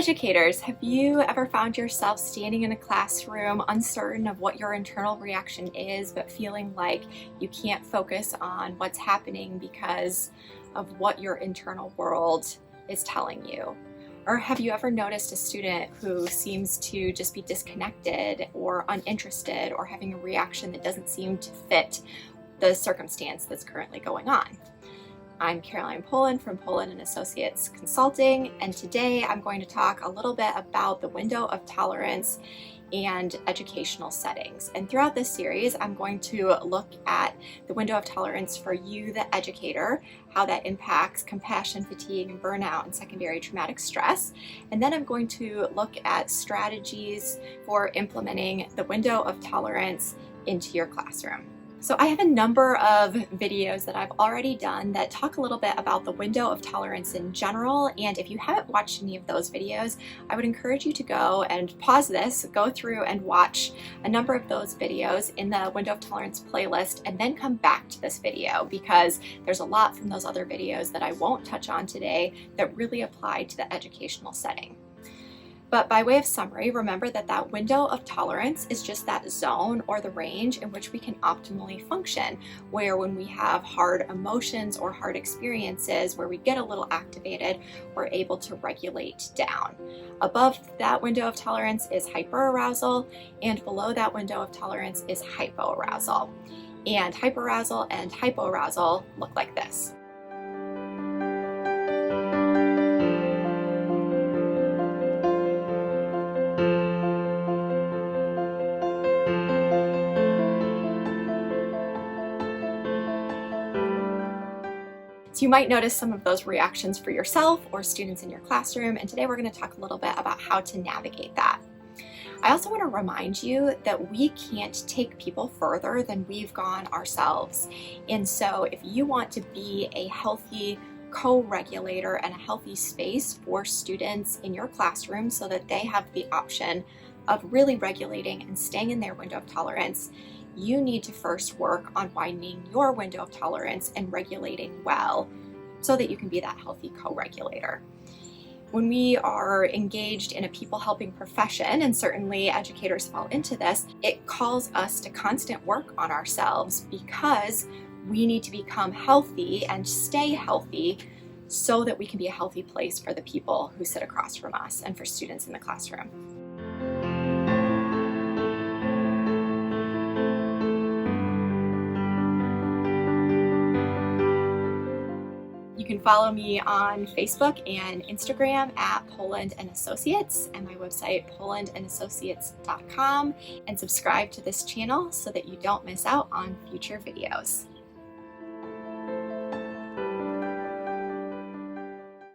Educators, have you ever found yourself standing in a classroom uncertain of what your internal reaction is, but feeling like you can't focus on what's happening because of what your internal world is telling you? Or have you ever noticed a student who seems to just be disconnected or uninterested or having a reaction that doesn't seem to fit the circumstance that's currently going on? I'm Caroline Poland from Poland and Associates Consulting, and today I'm going to talk a little bit about the window of tolerance and educational settings. And throughout this series, I'm going to look at the window of tolerance for you, the educator, how that impacts compassion, fatigue, and burnout, and secondary traumatic stress. And then I'm going to look at strategies for implementing the window of tolerance into your classroom. So I have a number of videos that I've already done that talk a little bit about the window of tolerance in general, and if you haven't watched any of those videos, I would encourage you to go and pause this, go through and watch a number of those videos in the window of tolerance playlist, and then come back to this video because there's a lot from those other videos that I won't touch on today that really apply to the educational setting. But by way of summary, remember that that window of tolerance is just that zone or the range in which we can optimally function, where when we have hard emotions or hard experiences where we get a little activated, we're able to regulate down. Above that window of tolerance is hyperarousal, and below that window of tolerance is hypoarousal. And hyperarousal and hypoarousal look like this. So you might notice some of those reactions for yourself or students in your classroom, and today we're going to talk a little bit about how to navigate that. I also want to remind you that we can't take people further than we've gone ourselves. And so if you want to be a healthy co-regulator and a healthy space for students in your classroom so that they have the option of really regulating and staying in their window of tolerance, you need to first work on widening your window of tolerance and regulating well so that you can be that healthy co-regulator. When we are engaged in a people-helping profession, and certainly educators fall into this, it calls us to constant work on ourselves because we need to become healthy and stay healthy so that we can be a healthy place for the people who sit across from us and for students in the classroom. You can follow me on Facebook and Instagram at Poland and Associates, and my website polandandassociates.com, and subscribe to this channel so that you don't miss out on future videos.